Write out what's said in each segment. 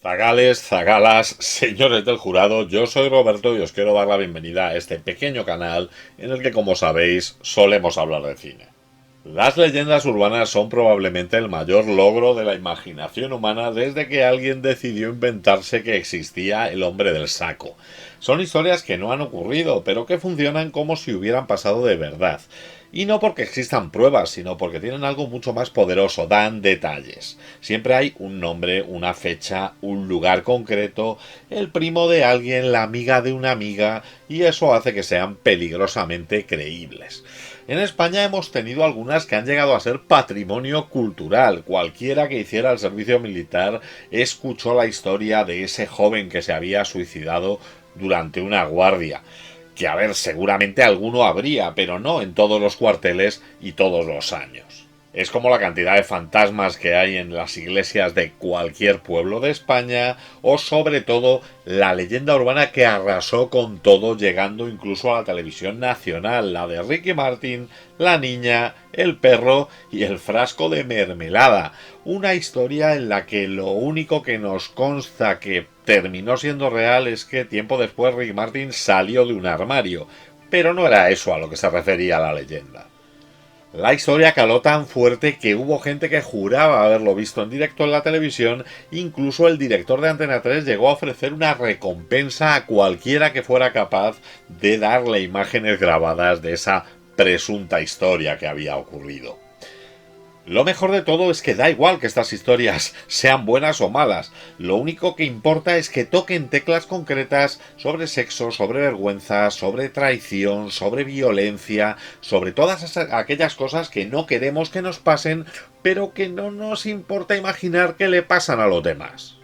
Zagales, zagalas, señores del jurado, yo soy Roberto y os quiero dar la bienvenida a este pequeño canal en el que, como sabéis, solemos hablar de cine. Las leyendas urbanas son probablemente el mayor logro de la imaginación humana desde que alguien decidió inventarse que existía el hombre del saco. Son historias que no han ocurrido, pero que funcionan como si hubieran pasado de verdad. Y no porque existan pruebas, sino porque tienen algo mucho más poderoso, dan detalles. Siempre hay un nombre, una fecha, un lugar concreto, el primo de alguien, la amiga de una amiga, y eso hace que sean peligrosamente creíbles. En España hemos tenido algunas que han llegado a ser patrimonio cultural. Cualquiera que hiciera el servicio militar escuchó la historia de ese joven que se había suicidado durante una guardia. Que a ver, seguramente alguno habría, pero no en todos los cuarteles y todos los años. Es como la cantidad de fantasmas que hay en las iglesias de cualquier pueblo de España, o sobre todo la leyenda urbana que arrasó con todo, llegando incluso a la televisión nacional, la de Ricky Martin, la niña, el perro y el frasco de mermelada. Una historia en la que lo único que nos consta que terminó siendo real es que tiempo después Ricky Martin salió de un armario, pero no era eso a lo que se refería la leyenda. La historia caló tan fuerte que hubo gente que juraba haberlo visto en directo en la televisión, incluso el director de Antena 3 llegó a ofrecer una recompensa a cualquiera que fuera capaz de darle imágenes grabadas de esa presunta historia que había ocurrido. Lo mejor de todo es que da igual que estas historias sean buenas o malas, lo único que importa es que toquen teclas concretas sobre sexo, sobre vergüenza, sobre traición, sobre violencia, sobre todas aquellas cosas que no queremos que nos pasen, pero que no nos importa imaginar que le pasan a los demás.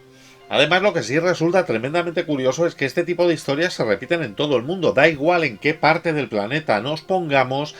Además, lo que sí resulta tremendamente curioso es que este tipo de historias se repiten en todo el mundo, da igual en qué parte del planeta nos pongamos,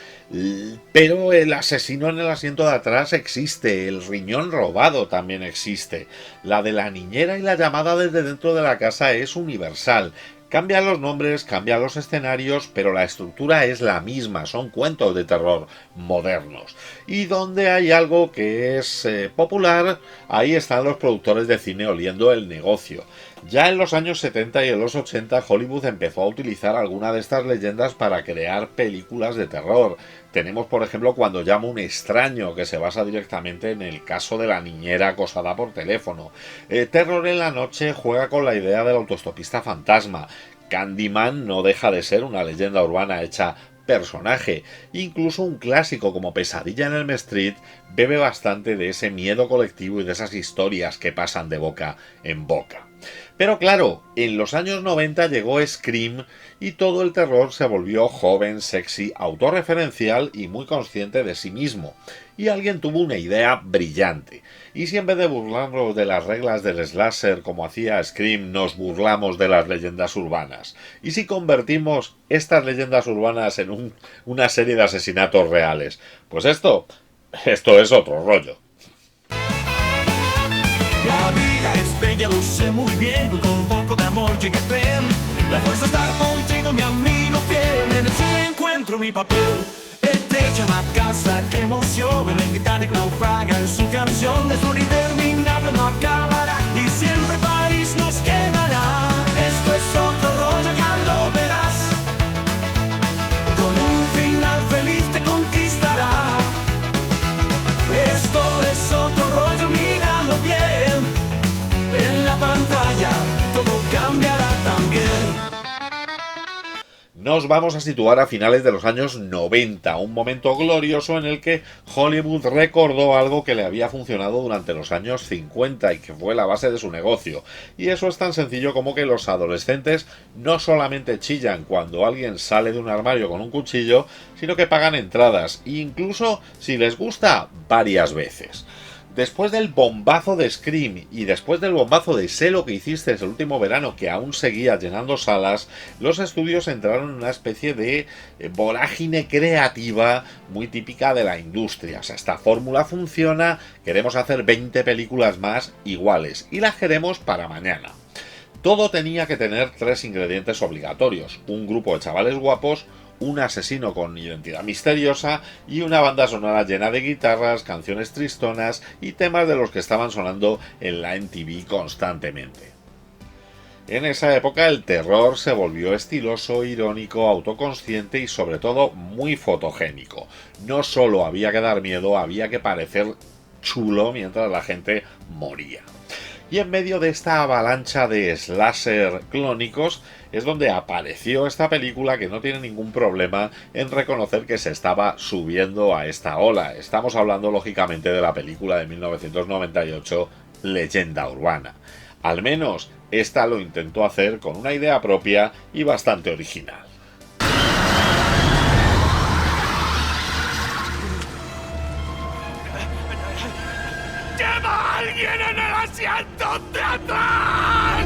pero el asesino en el asiento de atrás existe, el riñón robado también existe, la de la niñera y la llamada desde dentro de la casa es universal. Cambian los nombres, cambian los escenarios, pero la estructura es la misma, son cuentos de terror modernos. Y donde hay algo que es popular, ahí están los productores de cine oliendo el negocio. Ya en los años 70 y en los 80 Hollywood empezó a utilizar alguna de estas leyendas para crear películas de terror. Tenemos, por ejemplo, Cuando llama un extraño, que se basa directamente en el caso de la niñera acosada por teléfono. Terror en la noche juega con la idea del autoestopista fantasma. Candyman no deja de ser una leyenda urbana hecha personaje. Incluso un clásico como Pesadilla en Elm Street bebe bastante de ese miedo colectivo y de esas historias que pasan de boca en boca. Pero claro, en los años 90 llegó Scream y todo el terror se volvió joven, sexy, autorreferencial y muy consciente de sí mismo. Y alguien tuvo una idea brillante. ¿Y si en vez de burlarnos de las reglas del slasher como hacía Scream, nos burlamos de las leyendas urbanas? ¿Y si convertimos estas leyendas urbanas en una serie de asesinatos reales? Pues esto es otro rollo. La vida es bella, lo sé muy bien, con un poco de amor llegué bien. La fuerza está contigo, mi amigo fiel, en el cine encuentro mi papel. Estrella la casa, qué emoción, el Titanic naufraga en su canción. De su interminable no acabará, y siempre París nos quedará. Esto es otro rollo, ya lo verás. Con un final feliz te conquistará. Esto es otro rollo, míralo bien. En la pantalla todo cambiará también. Nos vamos a situar a finales de los años 90, un momento glorioso en el que Hollywood recordó algo que le había funcionado durante los años 50 y que fue la base de su negocio. Y eso es tan sencillo como que los adolescentes no solamente chillan cuando alguien sale de un armario con un cuchillo, sino que pagan entradas, e incluso, si les gusta, varias veces. Después del bombazo de Scream y después del bombazo de Sé lo que hiciste el último verano, que aún seguía llenando salas, los estudios entraron en una especie de vorágine creativa muy típica de la industria. O sea, esta fórmula funciona, queremos hacer 20 películas más iguales y las queremos para mañana. Todo tenía que tener tres ingredientes obligatorios: un grupo de chavales guapos, un asesino con identidad misteriosa y una banda sonora llena de guitarras, canciones tristonas y temas de los que estaban sonando en la MTV constantemente. En esa época el terror se volvió estiloso, irónico, autoconsciente y sobre todo muy fotogénico. No solo había que dar miedo, había que parecer chulo mientras la gente moría. Y en medio de esta avalancha de slasher clónicos es donde apareció esta película que no tiene ningún problema en reconocer que se estaba subiendo a esta ola. Estamos hablando lógicamente de la película de 1998, Leyenda Urbana. Al menos esta lo intentó hacer con una idea propia y bastante original. ¡Lleva a alguien en el asiento de atrás!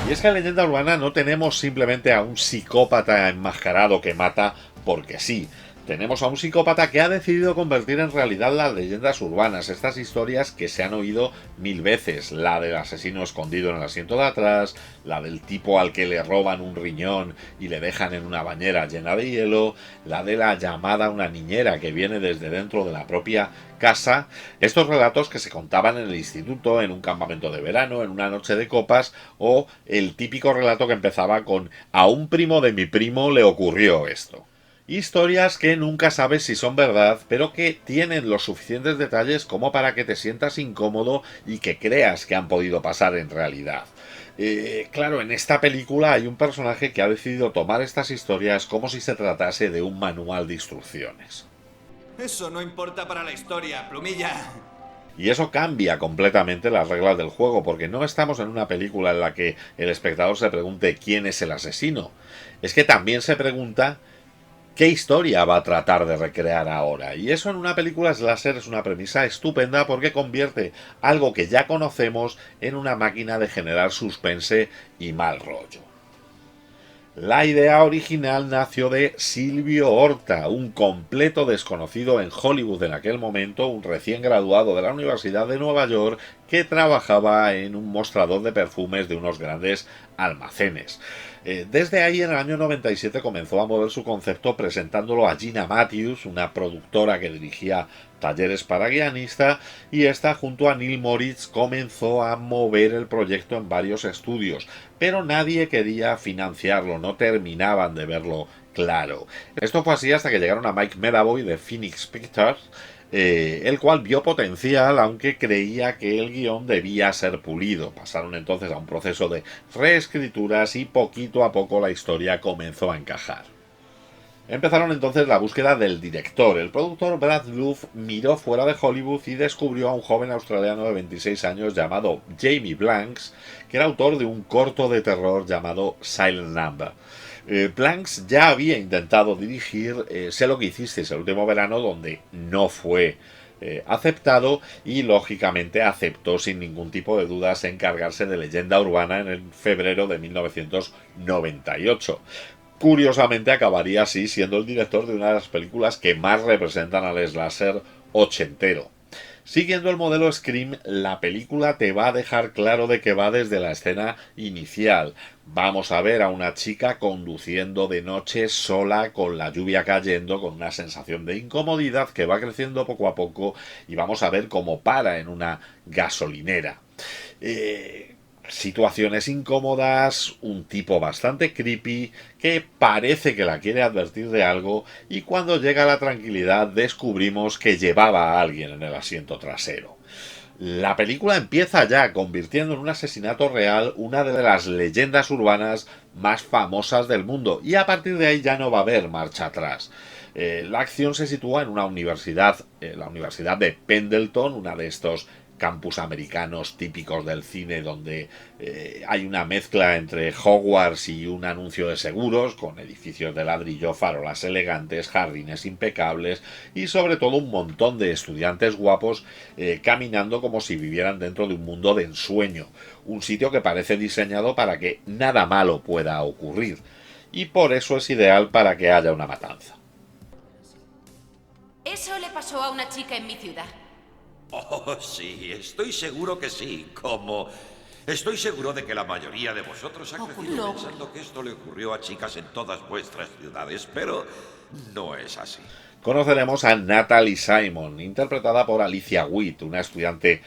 Y es que en Leyenda Urbana no tenemos simplemente a un psicópata enmascarado que mata porque sí. Tenemos a un psicópata que ha decidido convertir en realidad las leyendas urbanas, estas historias que se han oído mil veces, la del asesino escondido en el asiento de atrás, la del tipo al que le roban un riñón y le dejan en una bañera llena de hielo, la de la llamada a una niñera que viene desde dentro de la propia casa, estos relatos que se contaban en el instituto, en un campamento de verano, en una noche de copas, o el típico relato que empezaba con a un primo de mi primo le ocurrió esto. Historias que nunca sabes si son verdad, pero que tienen los suficientes detalles como para que te sientas incómodo y que creas que han podido pasar en realidad. Claro, en esta película hay un personaje que ha decidido tomar estas historias como si se tratase de un manual de instrucciones. Eso no importa para la historia, Plumilla. Y eso cambia completamente las reglas del juego, porque no estamos en una película en la que el espectador se pregunte quién es el asesino. Es que también se pregunta ¿qué historia va a tratar de recrear ahora? Y eso en una película slasher es una premisa estupenda porque convierte algo que ya conocemos en una máquina de generar suspense y mal rollo. La idea original nació de Silvio Horta, un completo desconocido en Hollywood en aquel momento, un recién graduado de la Universidad de Nueva York que trabajaba en un mostrador de perfumes de unos grandes almacenes. Desde ahí, en el año 97, comenzó a mover su concepto presentándolo a Gina Matthews, una productora que dirigía talleres para guionista, y esta, junto a Neil Moritz, comenzó a mover el proyecto en varios estudios, pero nadie quería financiarlo, no terminaban de verlo claro. Esto fue así hasta que llegaron a Mike Medavoy de Phoenix Pictures, el cual vio potencial, aunque creía que el guión debía ser pulido. Pasaron entonces a un proceso de reescrituras y poquito a poco la historia comenzó a encajar. Empezaron entonces la búsqueda del director. El productor Brad Dourif miró fuera de Hollywood y descubrió a un joven australiano de 26 años llamado Jamie Blanks, que era autor de un corto de terror llamado Silent Number. Blanks ya había intentado dirigir Sé lo que hicisteis el último verano, donde no fue aceptado, y lógicamente aceptó sin ningún tipo de dudas encargarse de Leyenda Urbana en el febrero de 1998. Curiosamente acabaría así siendo el director de una de las películas que más representan al slasher ochentero. Siguiendo el modelo Scream, la película te va a dejar claro de qué va desde la escena inicial. Vamos a ver a una chica conduciendo de noche sola, con la lluvia cayendo, con una sensación de incomodidad que va creciendo poco a poco, y vamos a ver cómo para en una gasolinera. Situaciones incómodas, un tipo bastante creepy que parece que la quiere advertir de algo, y cuando llega la tranquilidad descubrimos que llevaba a alguien en el asiento trasero. La película empieza ya convirtiendo en un asesinato real una de las leyendas urbanas más famosas del mundo, y a partir de ahí ya no va a haber marcha atrás. La acción se sitúa en una universidad, la Universidad de Pendleton, una de estos campus americanos típicos del cine, donde hay una mezcla entre Hogwarts y un anuncio de seguros, con edificios de ladrillo, farolas elegantes, jardines impecables y sobre todo un montón de estudiantes guapos caminando como si vivieran dentro de un mundo de ensueño, un sitio que parece diseñado para que nada malo pueda ocurrir, y por eso es ideal para que haya una matanza. Eso le pasó a una chica en mi ciudad. Oh, sí, estoy seguro que sí. Como Estoy seguro de que la mayoría de vosotros ha crecido No. pensando que esto le ocurrió a chicas en todas vuestras ciudades, pero no es así. Conoceremos a Natalie Simon, interpretada por Alicia Witt, una estudiante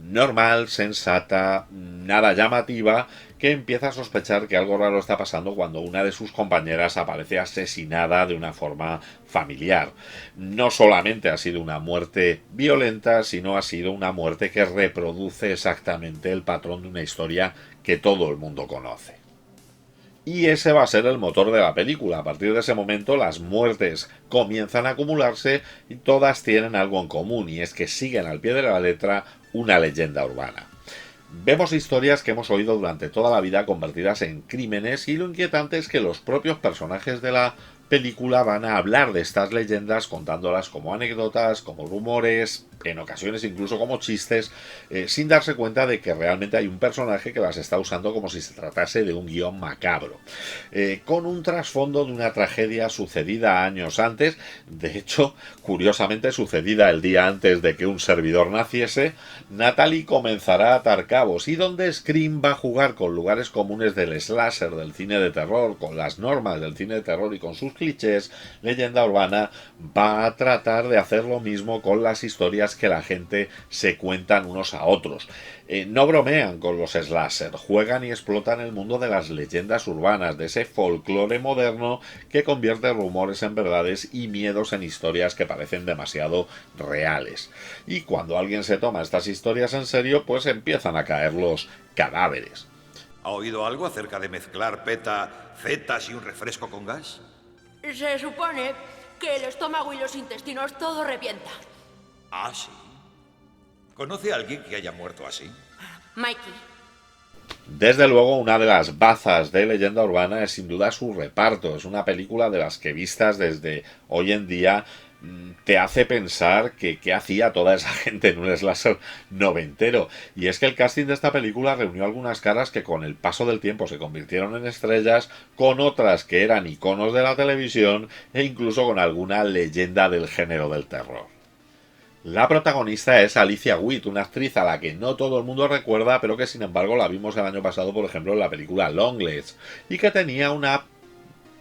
normal, sensata, nada llamativa, que empieza a sospechar que algo raro está pasando cuando una de sus compañeras aparece asesinada de una forma familiar. No solamente ha sido una muerte violenta, sino ha sido una muerte que reproduce exactamente el patrón de una historia que todo el mundo conoce. Y ese va a ser el motor de la película. A partir de ese momento las muertes comienzan a acumularse y todas tienen algo en común, y es que siguen al pie de la letra una leyenda urbana. Vemos historias que hemos oído durante toda la vida convertidas en crímenes, y lo inquietante es que los propios personajes de la película van a hablar de estas leyendas contándolas como anécdotas, como rumores, en ocasiones incluso como chistes, sin darse cuenta de que realmente hay un personaje que las está usando como si se tratase de un guión macabro, con un trasfondo de una tragedia sucedida años antes, de hecho, curiosamente sucedida el día antes de que un servidor naciese. Natalie comenzará a atar cabos, y donde Scream va a jugar con lugares comunes del slasher, del cine de terror, con las normas del cine de terror y con sus clichés, Leyenda Urbana va a tratar de hacer lo mismo con las historias que la gente se cuentan unos a otros. No bromean con los slasher, juegan y explotan el mundo de las leyendas urbanas, de ese folclore moderno que convierte rumores en verdades y miedos en historias que parecen demasiado reales. Y cuando alguien se toma estas historias en serio, pues empiezan a caer los cadáveres. ¿Ha oído algo acerca de mezclar peta, zetas y un refresco con gas? Se supone que el estómago y los intestinos todo revienta. Ah, sí. ¿Conoce a alguien que haya muerto así? Mikey. Desde luego, una de las bazas de Leyenda Urbana es sin duda su reparto. Es una película de las que, vistas desde hoy en día, te hace pensar que qué hacía toda esa gente en un slasher noventero. Y es que el casting de esta película reunió algunas caras que con el paso del tiempo se convirtieron en estrellas, con otras que eran iconos de la televisión e incluso con alguna leyenda del género del terror. La protagonista es Alicia Witt, una actriz a la que no todo el mundo recuerda, pero que sin embargo la vimos el año pasado, por ejemplo, en la película Longlegs, y que tenía una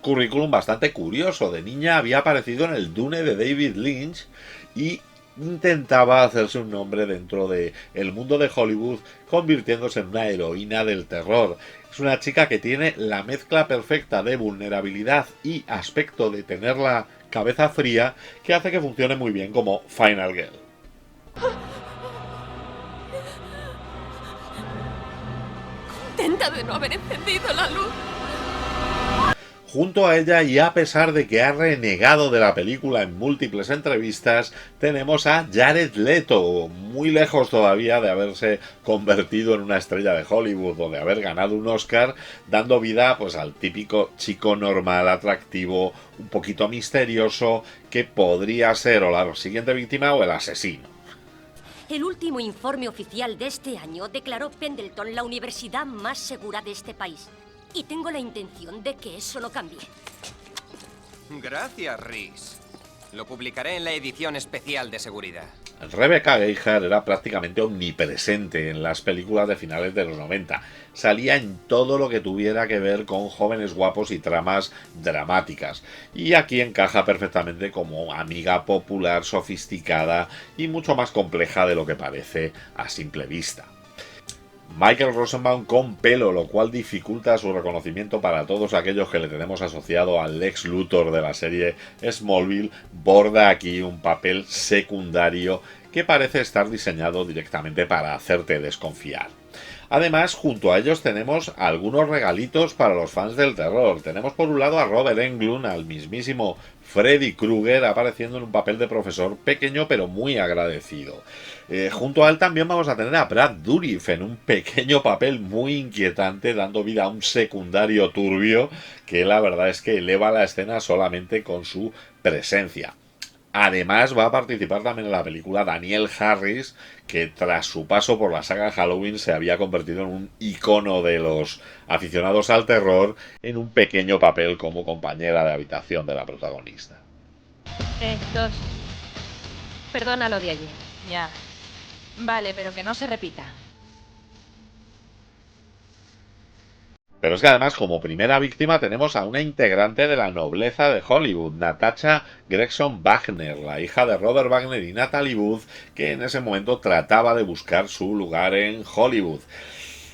currículum bastante curioso. De niña había aparecido en el Dune de David Lynch y intentaba hacerse un nombre dentro del mundo de Hollywood, convirtiéndose en una heroína del terror. Es una chica que tiene la mezcla perfecta de vulnerabilidad y aspecto de tener la cabeza fría, que hace que funcione muy bien como Final Girl. Contenta de no haber encendido la luz. Junto a ella, y a pesar de que ha renegado de la película en múltiples entrevistas, tenemos a Jared Leto, muy lejos todavía de haberse convertido en una estrella de Hollywood o de haber ganado un Oscar, dando vida pues al típico chico normal, atractivo, un poquito misterioso, que podría ser o la siguiente víctima o el asesino. El último informe oficial de este año declaró Pendleton la universidad más segura de este país. Y tengo la intención de que eso no cambie. Gracias, Rhys. Lo publicaré en la edición especial de seguridad. Rebecca Gayheart era prácticamente omnipresente en las películas de finales de los 90. Salía en todo lo que tuviera que ver con jóvenes guapos y tramas dramáticas. Y aquí encaja perfectamente como amiga popular, sofisticada y mucho más compleja de lo que parece a simple vista. Michael Rosenbaum con pelo, lo cual dificulta su reconocimiento para todos aquellos que le tenemos asociado al Lex Luthor de la serie Smallville, borda aquí un papel secundario que parece estar diseñado directamente para hacerte desconfiar. Además, junto a ellos tenemos algunos regalitos para los fans del terror. Tenemos por un lado a Robert Englund, al mismísimo Freddy Krueger, apareciendo en un papel de profesor pequeño pero muy agradecido. Junto a él también vamos a tener a Brad Dourif en un pequeño papel muy inquietante, dando vida a un secundario turbio que la verdad es que eleva la escena solamente con su presencia. Además va a participar también en la película Danielle Harris, que tras su paso por la saga Halloween se había convertido en un icono de los aficionados al terror, en un pequeño papel como compañera de habitación de la protagonista. 3, 2. Perdona lo de ayer. Ya. Vale, pero que no se repita. Pero es que además, como primera víctima, tenemos a una integrante de la nobleza de Hollywood, Natasha Gregson Wagner, la hija de Robert Wagner y Natalie Wood, que en ese momento trataba de buscar su lugar en Hollywood.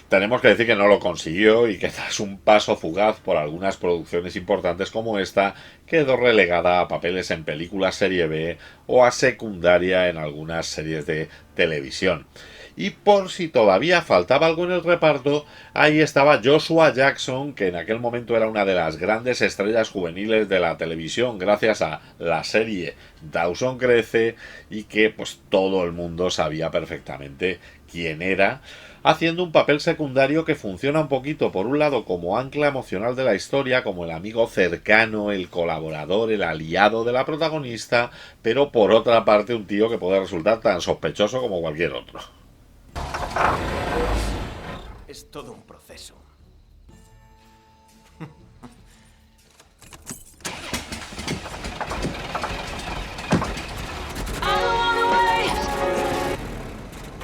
Tenemos que decir que no lo consiguió y que tras un paso fugaz por algunas producciones importantes como esta, quedó relegada a papeles en películas serie B o a secundaria en algunas series de televisión. Y por si todavía faltaba algo en el reparto, ahí estaba Joshua Jackson, que en aquel momento era una de las grandes estrellas juveniles de la televisión gracias a la serie Dawson Crece, y que pues todo el mundo sabía perfectamente quién era, haciendo un papel secundario que funciona un poquito, por un lado, como ancla emocional de la historia, como el amigo cercano, el colaborador, el aliado de la protagonista, pero por otra parte un tío que puede resultar tan sospechoso como cualquier otro. Es todo un proceso.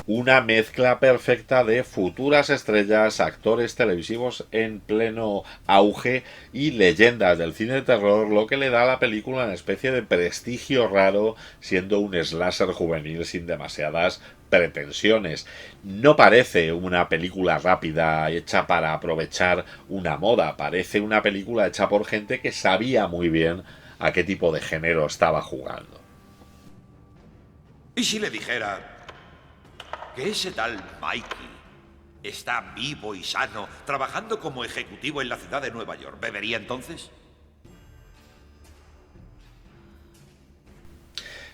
Una mezcla perfecta de futuras estrellas, actores televisivos en pleno auge y leyendas del cine de terror, lo que le da a la película una especie de prestigio raro, siendo un slasher juvenil sin demasiadas pretensiones. No parece una película rápida hecha para aprovechar una moda, parece una película hecha por gente que sabía muy bien a qué tipo de género estaba jugando. ¿Y si le dijera que ese tal Mikey está vivo y sano, trabajando como ejecutivo en la ciudad de Nueva York? ¿Bebería entonces?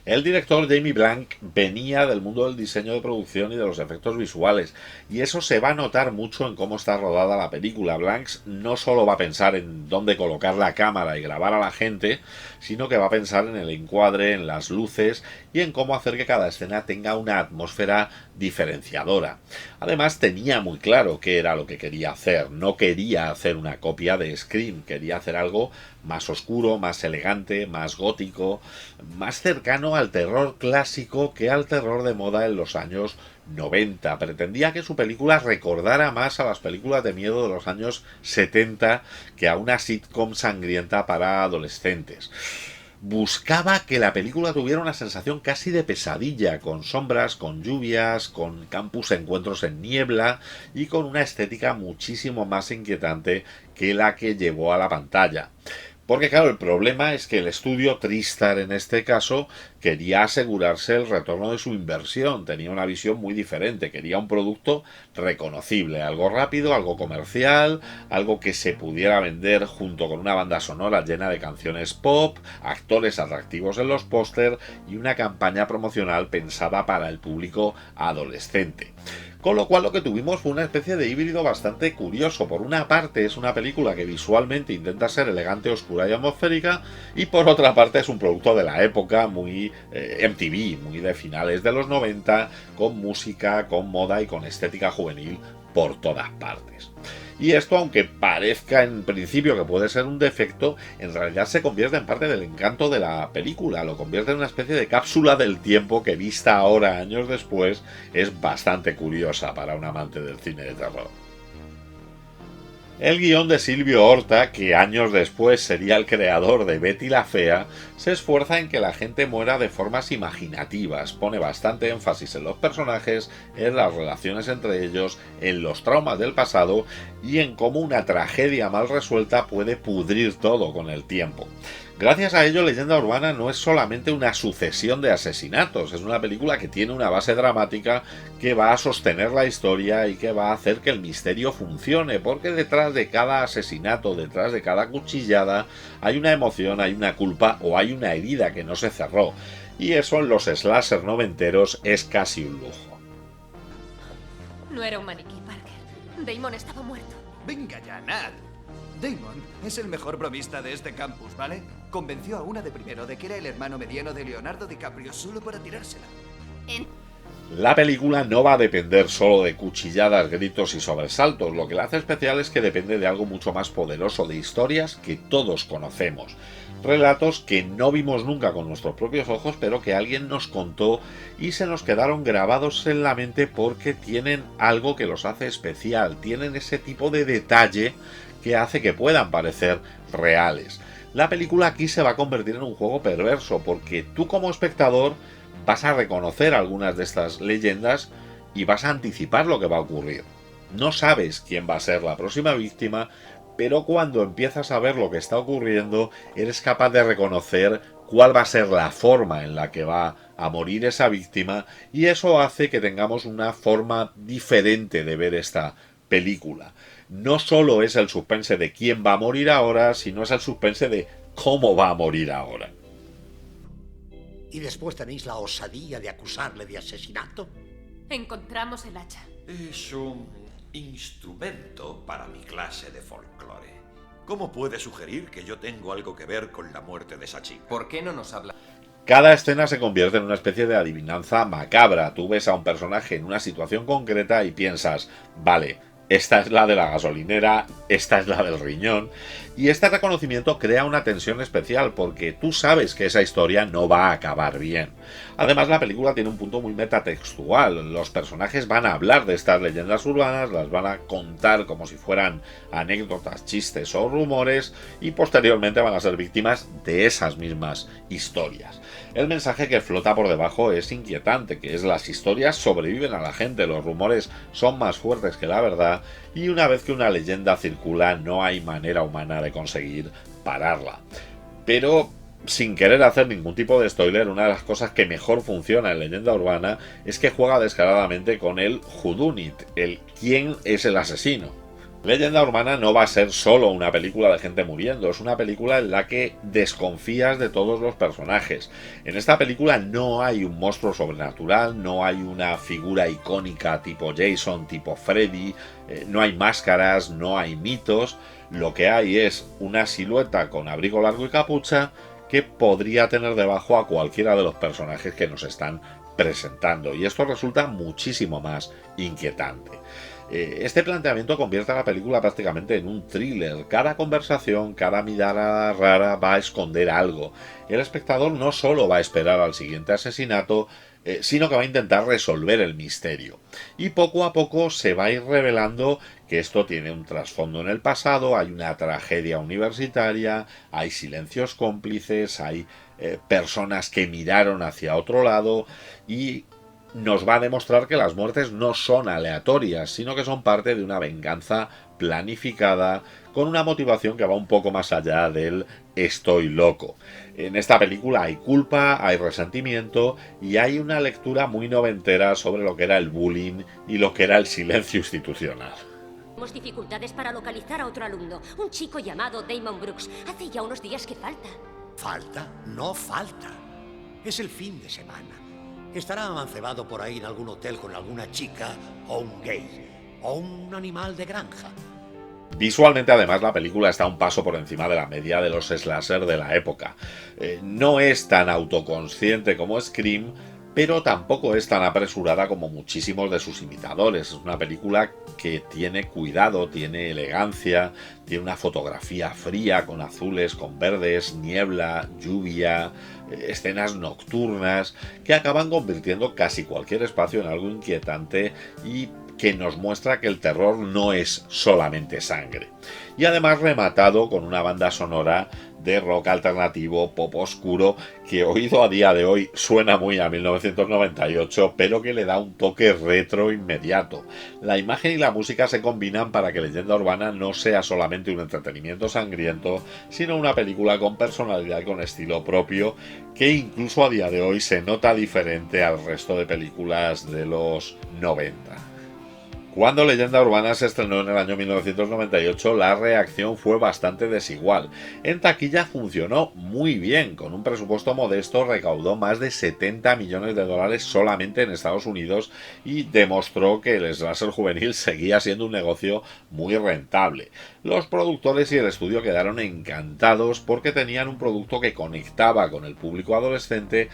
El director Jamie Blanc venía del mundo del diseño de producción y de los efectos visuales, y eso se va a notar mucho en cómo está rodada la película. Blanc no solo va a pensar en dónde colocar la cámara y grabar a la gente, sino que va a pensar en el encuadre, en las luces y en cómo hacer que cada escena tenga una atmósfera diferenciadora. Además, tenía muy claro qué era lo que quería hacer. No quería hacer una copia de Scream, quería hacer algo más oscuro, más elegante, más gótico, más cercano al terror clásico que al terror de moda en los años 90. Pretendía que su película recordara más a las películas de miedo de los años 70 que a una sitcom sangrienta para adolescentes. Buscaba que la película tuviera una sensación casi de pesadilla, con sombras, con lluvias, con campus encuentros en niebla y con una estética muchísimo más inquietante que la que llevó a la pantalla. Porque claro, el problema es que el estudio Tristar en este caso quería asegurarse el retorno de su inversión, tenía una visión muy diferente, quería un producto reconocible, algo rápido, algo comercial, algo que se pudiera vender junto con una banda sonora llena de canciones pop, actores atractivos en los póster y una campaña promocional pensada para el público adolescente. Con lo cual lo que tuvimos fue una especie de híbrido bastante curioso. Por una parte es una película que visualmente intenta ser elegante, oscura y atmosférica, y por otra parte es un producto de la época, muy MTV, muy de finales de los 90, con música, con moda y con estética juvenil por todas partes. Y esto, aunque parezca en principio que puede ser un defecto, en realidad se convierte en parte del encanto de la película, lo convierte en una especie de cápsula del tiempo que, vista ahora, años después, es bastante curiosa para un amante del cine de terror. El guión de Silvio Horta, que años después sería el creador de Betty la Fea, se esfuerza en que la gente muera de formas imaginativas, pone bastante énfasis en los personajes, en las relaciones entre ellos, en los traumas del pasado y en cómo una tragedia mal resuelta puede pudrir todo con el tiempo. Gracias a ello, Leyenda Urbana no es solamente una sucesión de asesinatos, es una película que tiene una base dramática que va a sostener la historia y que va a hacer que el misterio funcione, porque detrás de cada asesinato, detrás de cada cuchillada, hay una emoción, hay una culpa o hay una herida que no se cerró, y eso en los slasher noventeros es casi un lujo. No era un maniquí, Parker. Damon estaba muerto. Venga ya, Nat. Damon es el mejor bromista de este campus, ¿vale? Convenció a una de primero de que era el hermano mediano de Leonardo DiCaprio solo para tirársela. La película no va a depender solo de cuchilladas, gritos y sobresaltos. Lo que la hace especial es que depende de algo mucho más poderoso, de historias que todos conocemos. Relatos que no vimos nunca con nuestros propios ojos, pero que alguien nos contó y se nos quedaron grabados en la mente porque tienen algo que los hace especial, tienen ese tipo de detalle que hace que puedan parecer reales. La película aquí se va a convertir en un juego perverso porque tú como espectador vas a reconocer algunas de estas leyendas y vas a anticipar lo que va a ocurrir. No sabes quién va a ser la próxima víctima, pero cuando empiezas a ver lo que está ocurriendo, eres capaz de reconocer cuál va a ser la forma en la que va a morir esa víctima, y eso hace que tengamos una forma diferente de ver esta película. No solo es el suspense de quién va a morir ahora, sino es el suspense de cómo va a morir ahora. ¿Y después tenéis la osadía de acusarle de asesinato? Encontramos el hacha. Es un instrumento para mi clase de folclore. ¿Cómo puede sugerir que yo tengo algo que ver con la muerte de esa chica? ¿Por qué no nos habla? Cada escena se convierte en una especie de adivinanza macabra. Tú ves a un personaje en una situación concreta y piensas, vale, esta es la de la gasolinera, esta es la del riñón, y este reconocimiento crea una tensión especial porque tú sabes que esa historia no va a acabar bien. Además, la película tiene un punto muy metatextual. Los personajes van a hablar de estas leyendas urbanas, las van a contar como si fueran anécdotas, chistes o rumores, y posteriormente van a ser víctimas de esas mismas historias. El mensaje que flota por debajo es inquietante, que es: las historias sobreviven a la gente, los rumores son más fuertes que la verdad, y una vez que una leyenda circula no hay manera humana de conseguir pararla. Pero sin querer hacer ningún tipo de spoiler, una de las cosas que mejor funciona en Leyenda Urbana es que juega descaradamente con el whodunit, el quién es el asesino. Leyenda Urbana no va a ser solo una película de gente muriendo, es una película en la que desconfías de todos los personajes. En esta película no hay un monstruo sobrenatural, no hay una figura icónica tipo Jason, tipo Freddy, no hay máscaras, no hay mitos. Lo que hay es una silueta con abrigo largo y capucha que podría tener debajo a cualquiera de los personajes que nos están presentando, y esto resulta muchísimo más inquietante. Este planteamiento convierte a la película prácticamente en un thriller. Cada conversación, cada mirada rara va a esconder algo. El espectador no solo va a esperar al siguiente asesinato, sino que va a intentar resolver el misterio. Y poco a poco se va a ir revelando que esto tiene un trasfondo en el pasado, hay una tragedia universitaria, hay silencios cómplices, hay personas que miraron hacia otro lado, y nos va a demostrar que las muertes no son aleatorias, sino que son parte de una venganza planificada con una motivación que va un poco más allá del estoy loco. En esta película hay culpa, hay resentimiento y hay una lectura muy noventera sobre lo que era el bullying y lo que era el silencio institucional. Tenemos dificultades para localizar a otro alumno, un chico llamado Damon Brooks. Hace ya unos días que falta. ¿Falta? No falta. Es el fin de semana. Estará amancebado por ahí en algún hotel con alguna chica o un gay o un animal de granja. Visualmente, además, la película está un paso por encima de la media de los slasher de la época. No es tan autoconsciente como Scream, pero tampoco es tan apresurada como muchísimos de sus imitadores. Es una película que tiene cuidado, tiene elegancia, tiene una fotografía fría, con azules, con verdes, niebla, lluvia, escenas nocturnas, que acaban convirtiendo casi cualquier espacio en algo inquietante y que nos muestra que el terror no es solamente sangre. Y además rematado con una banda sonora de rock alternativo, pop oscuro, que oído a día de hoy suena muy a 1998, pero que le da un toque retro inmediato. La imagen y la música se combinan para que Leyenda Urbana no sea solamente un entretenimiento sangriento, sino una película con personalidad y con estilo propio, que incluso a día de hoy se nota diferente al resto de películas de los 90. Cuando Leyenda Urbana se estrenó en el año 1998, la reacción fue bastante desigual. En taquilla funcionó muy bien, con un presupuesto modesto recaudó más de 70 millones de dólares solamente en Estados Unidos y demostró que el slasher juvenil seguía siendo un negocio muy rentable. Los productores y el estudio quedaron encantados porque tenían un producto que conectaba con el público adolescente,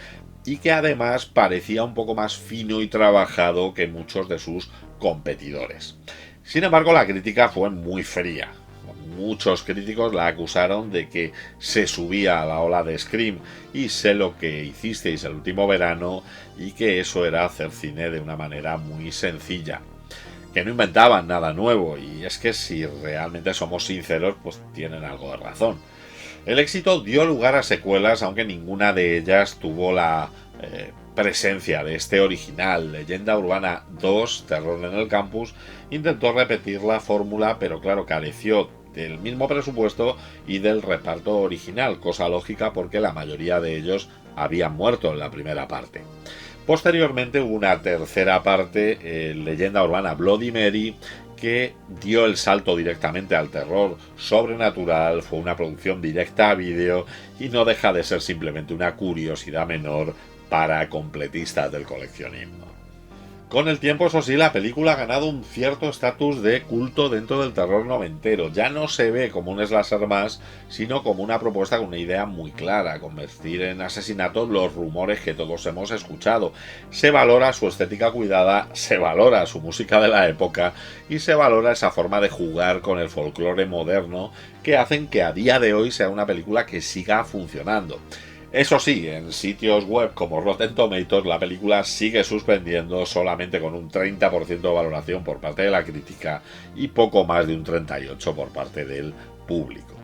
y que además parecía un poco más fino y trabajado que muchos de sus competidores. Sin embargo, la crítica fue muy fría. Muchos críticos la acusaron de que se subía a la ola de Scream y Sé lo que hicisteis el último verano, y que eso era hacer cine de una manera muy sencilla, que no inventaban nada nuevo, y es que si realmente somos sinceros, pues tienen algo de razón. El éxito dio lugar a secuelas, aunque ninguna de ellas tuvo la presencia de este original. Leyenda Urbana 2, Terror en el Campus, intentó repetir la fórmula, pero claro, careció del mismo presupuesto y del reparto original, cosa lógica porque la mayoría de ellos habían muerto en la primera parte. Posteriormente hubo una tercera parte, Leyenda Urbana Bloody Mary, que dio el salto directamente al terror sobrenatural, fue una producción directa a vídeo y no deja de ser simplemente una curiosidad menor para completistas del coleccionismo. Con el tiempo, eso sí, la película ha ganado un cierto estatus de culto dentro del terror noventero. Ya no se ve como un slasher más, sino como una propuesta con una idea muy clara: convertir en asesinatos los rumores que todos hemos escuchado. Se valora su estética cuidada, se valora su música de la época y se valora esa forma de jugar con el folclore moderno que hacen que a día de hoy sea una película que siga funcionando. Eso sí, en sitios web como Rotten Tomatoes la película sigue suspendiendo solamente con un 30% de valoración por parte de la crítica y poco más de un 38% por parte del público.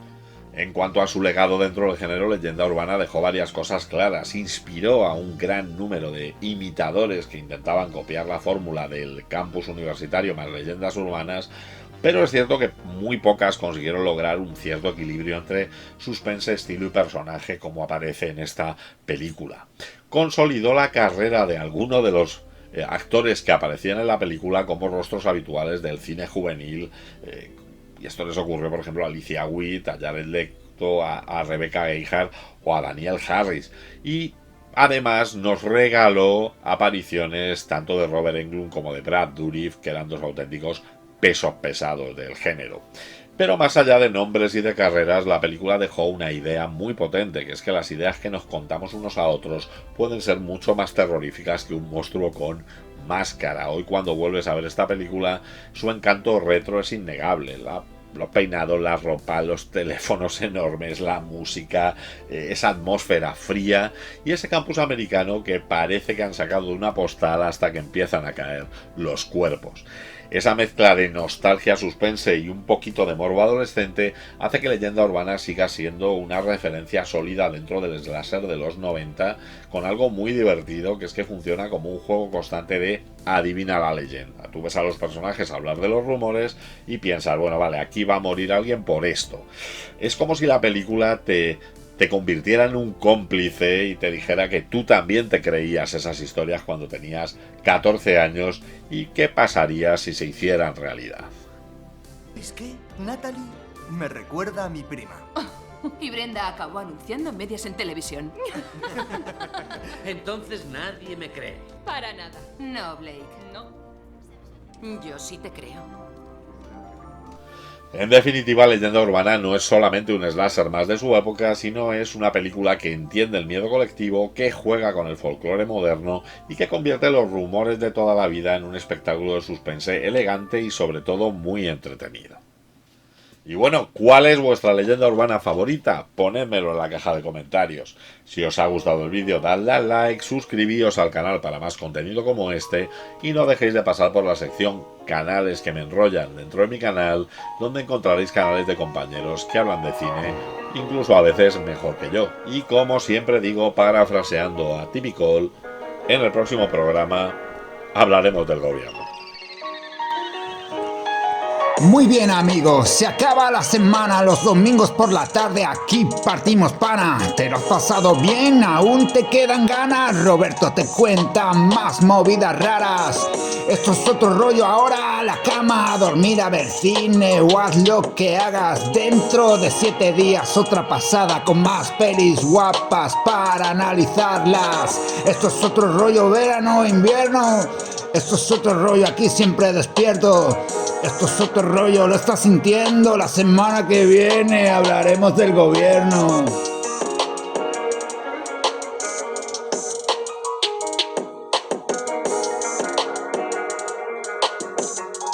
En cuanto a su legado dentro del género, Leyenda Urbana dejó varias cosas claras. Inspiró a un gran número de imitadores que intentaban copiar la fórmula del campus universitario más leyendas urbanas, pero es cierto que muy pocas consiguieron lograr un cierto equilibrio entre suspense, estilo y personaje como aparece en esta película. Consolidó la carrera de algunos de los actores que aparecían en la película como rostros habituales del cine juvenil, y esto les ocurrió por ejemplo a Alicia Witt, a Jared Leto, a Rebecca Gayheart o a Daniel Harris, y además nos regaló apariciones tanto de Robert Englund como de Brad Dourif, que eran dos auténticos pesos pesados del género. Pero más allá de nombres y de carreras, la película dejó una idea muy potente, que es que las ideas que nos contamos unos a otros pueden ser mucho más terroríficas que un monstruo con máscara. Hoy, cuando vuelves a ver esta película, su encanto retro es innegable. Los peinados, la ropa, los teléfonos enormes, la música, esa atmósfera fría y ese campus americano que parece que han sacado de una postal hasta que empiezan a caer los cuerpos. Esa mezcla de nostalgia, suspense y un poquito de morbo adolescente hace que Leyenda Urbana siga siendo una referencia sólida dentro del slasher de los 90, con algo muy divertido, que es que funciona como un juego constante de adivina la leyenda. Tú ves a los personajes hablar de los rumores y piensas, bueno, vale, aquí va a morir alguien por esto. Es como si la película te convirtiera en un cómplice y te dijera que tú también te creías esas historias cuando tenías 14 años y qué pasaría si se hicieran realidad. ¿Es que Natalie me recuerda a mi prima? Y Brenda acabó anunciando medias en televisión. Entonces nadie me cree. Para nada. No, Blake. No. Yo sí te creo. En definitiva, Leyenda Urbana no es solamente un slasher más de su época, sino es una película que entiende el miedo colectivo, que juega con el folclore moderno y que convierte los rumores de toda la vida en un espectáculo de suspense elegante y sobre todo muy entretenido. Y bueno, ¿cuál es vuestra leyenda urbana favorita? Ponedmelo en la caja de comentarios. Si os ha gustado el vídeo, dadle al like, suscribíos al canal para más contenido como este y no dejéis de pasar por la sección Canales que me enrollan dentro de mi canal, donde encontraréis canales de compañeros que hablan de cine, incluso a veces mejor que yo. Y como siempre digo, parafraseando a Typical, en el próximo programa hablaremos del gobierno. Muy bien amigos, se acaba la semana, los domingos por la tarde aquí partimos pana. ¿Te lo has pasado bien? ¿Aún te quedan ganas? Roberto te cuenta más movidas raras. Esto es otro rollo, ahora a la cama, a dormir, a ver cine o haz lo que hagas. Dentro de 7 días otra pasada con más pelis guapas para analizarlas. Esto es otro rollo, verano, invierno. Esto es otro rollo, aquí siempre despierto. Esto es otro rollo, lo estás sintiendo. La semana que viene hablaremos del gobierno.